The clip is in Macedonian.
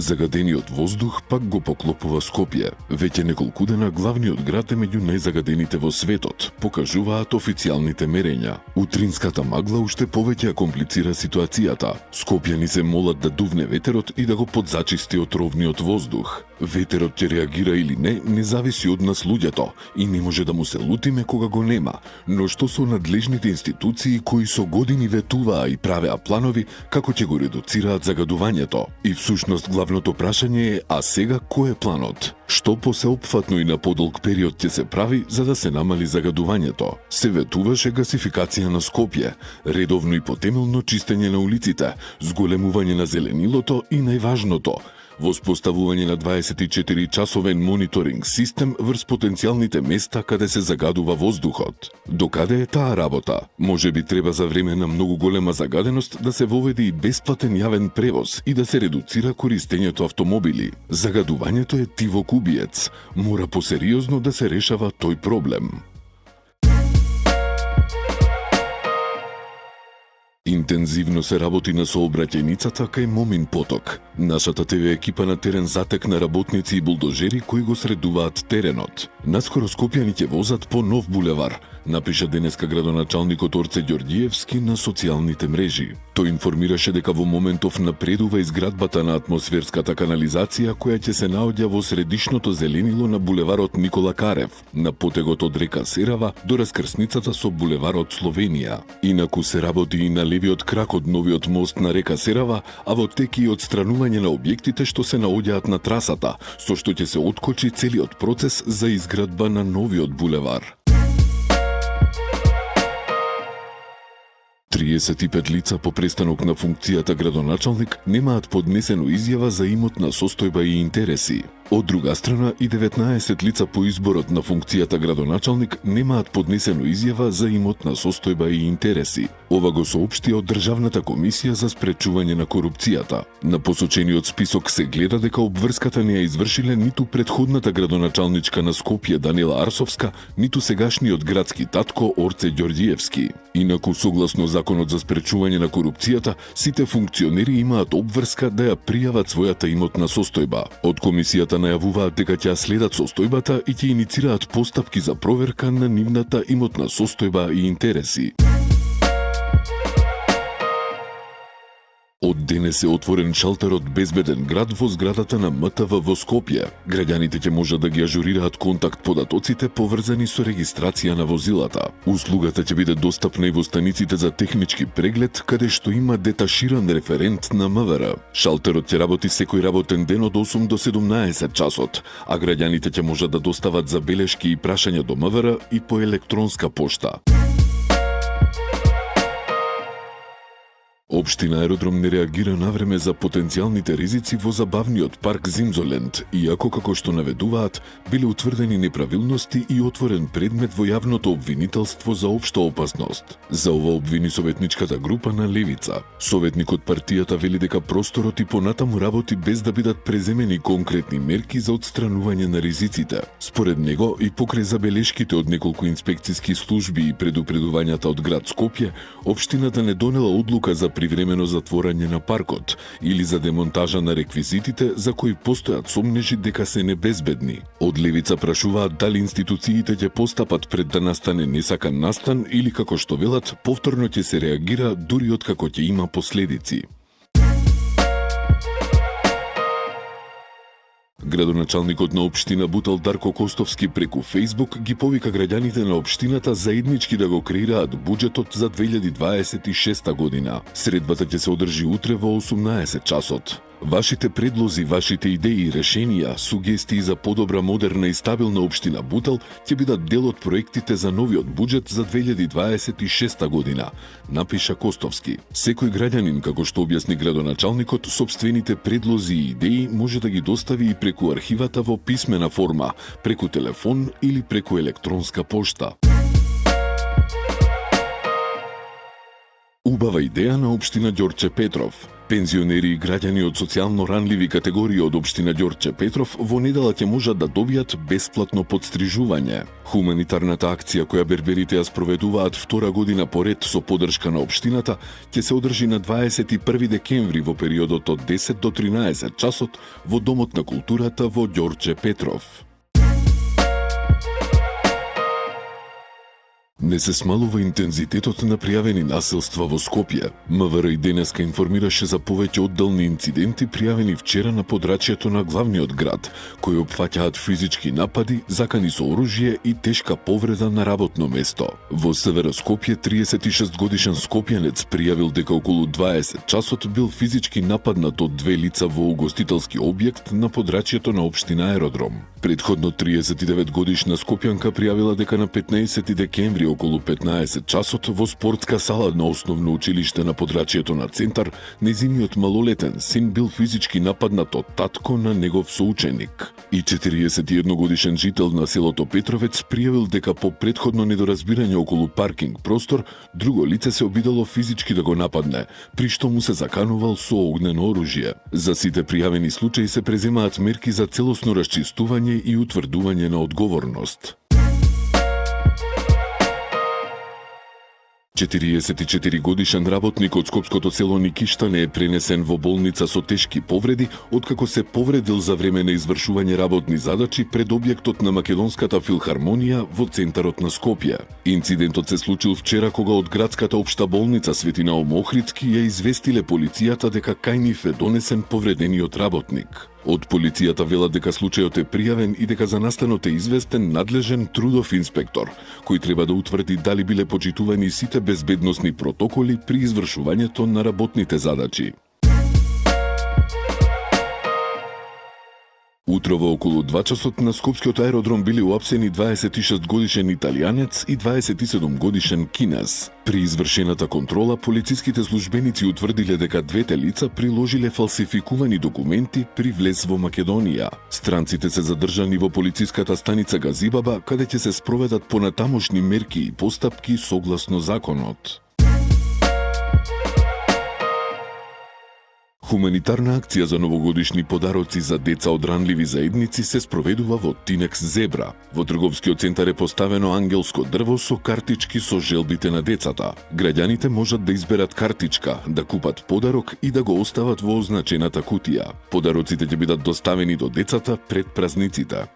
Загадениот воздух пак го поклопува Скопје. Веќе неколку дена главниот град е меѓу најзагадените во светот, покажуваат официјалните мерења. Утринската магла уште повеќе комплицира ситуацијата. Скопјани се молат да дувне ветерот и да го подзачисти отровниот воздух. Ветерот ќе реагира или не зависи од нас луѓето и не може да му се лутиме кога го нема. Но што со надлежните институции кои со години ветуваа и правеа планови како ќе го редуцираат загадувањето? И всушност главното прашање е, а сега кој е планот? Што посеопфатно и на подолг период ќе се прави за да се намали загадувањето? Се ветуваше гасификација на Скопје, редовно и потемелно чистење на улиците, зголемување на зеленилото и најважното, воспоставување на 24-часовен мониторинг систем врз потенцијалните места каде се загадува воздухот. Докаде е таа работа? Може би треба за време на многу голема загаденост да се воведе и бесплатен јавен превоз и да се редуцира користењето автомобили. Загадувањето е тивок убиец. Мора посериозно да се решава тој проблем. Интензивно се работи на сообраќајницата кај Момин поток. Нашата ТВ екипа на терен затекна работници и булдожери кои го средуваат теренот. Наскоро скопјани ќе возат по нов булевар, напиша денеска градоначалникот Орце Ѓорѓиевски на социјалните мрежи. Тој информираше дека во моментов напредува изградбата на атмосферската канализација која ќе се наоѓа во средишното зеленило на булеварот Никола Карев, на потегот од река Серава до раскрсницата со булеварот Словенија. Инаку се работи и на левиот крак од новиот мост на река Серава, а во тек и одстранување на објектите што се наоѓаат на трасата, со што ќе се откочи целиот процес за изградба на новиот булевар. 35 лица по престанок на функцијата градоначалник немаат поднесено изјава за имотна состојба и интереси. Од друга страна, и 19 лица по изборот на функцијата градоначалник немаат поднесено изјава за имотна состојба и интереси. Ова го соопшти од Државната комисија за спречување на корупцијата. На посочениот список се гледа дека обврската не ја извршиле ниту претходната градоначалничка на Скопје Данила Арсовска, ниту сегашниот градски татко Орце Ѓорѓиевски. Инаку, согласно Законот за спречување на корупцијата, сите функционери имаат обврска да ја пријават својата имотна состојба. Од комисијата најавуваат дека ќе следат состојбата и ќе иницираат постапки за проверка на нивната имотна состојба и интереси. Од денес е отворен шалтерот Безбеден град во зградата на МТВ во Скопје. Граѓаните ќе можат да ги ажурираат контакт податоците поврзани со регистрација на возилата. Услугата ќе биде достапна и во станиците за технички преглед, каде што има деташиран референт на МВР. Шалтерот ќе работи секој работен ден од 8 до 17 часот, а граѓаните ќе можат да достават забелешки и прашања до МВР и по електронска пошта. Општина Аеродром не реагира навреме за потенцијалните ризици во забавниот парк Зимзоленд, иако како што наведуваат, биле утврдени неправилности и отворен предмет во јавното обвинителство за општа опасност. За ова обвини советничката група на Левица. Советникот партијата вели дека просторот и понатаму работи без да бидат преземени конкретни мерки за отстранување на ризиците. Според него и покрај забелешките од неколку инспекциски служби и предупредувањата од град Скопје, општината не донела одлука за привремено затворање на паркот или за демонтажа на реквизитите за кои постојат сомнежи дека се небезбедни. Од Левица прашуваат дали институциите ќе постапат пред да настане несакан настан или како што велат, повторно ќе се реагира дури откако ќе има последици. Градоначалникот на општина Бутал Дарко Костовски преку Фејсбук ги повика граѓаните на општината заеднички да го креираат буџетот за 2026 година. Средбата ќе се одржи утре во 18 часот. Вашите предлози, вашите идеи, решенија, сугестии за подобра, модерна и стабилна општина Бутал ќе бидат дел од проектите за новиот буџет за 2026 година, напиша Костовски. Секој граѓанин, како што објасни градоначалникот, сопствените предлози и идеи може да ги достави и преку архивата во писмена форма, преку телефон или преку електронска пошта. Убава идеја на општина Ѓорче Петров. Пензионери и граѓани од социјално ранливи категории од општина Ѓорче Петров во недела ќе можат да добијат бесплатно подстрижување. Хуманитарната акција која берберите ја спроведуваат втора година поред со поддршка на општината ќе се одржи на 21 декември во периодот од 10 до 13 часот во Домот на културата во Ѓорче Петров. Не се смалува интензитетот на пријавени насилства во Скопје. МВР и денеска информираше за повеќе одделни инциденти пријавени вчера на подрачјето на главниот град, кои опфаќаат физички напади, закани со оружје и тешка повреда на работно место. Во Северо Скопје 36 годишен скопјанец пријавил дека околу 20 часот бил физички нападнат од две лица во угостителски објект на подрачјето на општина Аеродром. Предходно 39 годишна скопјанка пријавила дека на 15 декември околу 15 часот во спортска сала на основно училиште на подрачјето на Центар, нејзиниот малолетен син бил физички нападнат од татко на негов соученик. И 41 годишен жител на селото Петровец пријавил дека по претходно недоразбирање околу паркинг простор, друго лице се обидало физички да го нападне, при што му се заканувал со огнено оружје. За сите пријавени случаи се преземаат мерки за целосно расчистување и утврдување на одговорност. 44 годишен работник од скопското село Никиштане е пренесен во болница со тешки повреди, откако се повредил за време на извршување работни задачи пред објектот на Македонската филхармонија во центарот на Скопје. Инцидентот се случил вчера кога од градската општа болница Свети Наум Охридски ја известиле полицијата дека кај нив е донесен повредениот работник. Од полицијата велат дека случајот е пријавен и дека за настанот е известен надлежен трудов инспектор, кој треба да утврди дали биле почитувани сите безбедносни протоколи при извршувањето на работните задачи. Утрово околу 2 часот на скопскиот аеродром били уапсени 26 годишен италијанец и 27 годишен кинез. При извршената контрола, полициските службеници утврдиле дека двете лица приложиле фалсификувани документи при влез во Македонија. Странците се задржани во полициската станица Газибаба, каде ќе се спроведат понатамошни мерки и постапки согласно законот. Хуманитарна акција за новогодишни подароци за деца од ранливи заедници се спроведува во Тинекс Зебра. Во трговскиот центар е поставено ангелско дрво со картички со желбите на децата. Граѓаните можат да изберат картичка, да купат подарок и да го остават во означената кутија. Подароците ќе бидат доставени до децата пред празниците.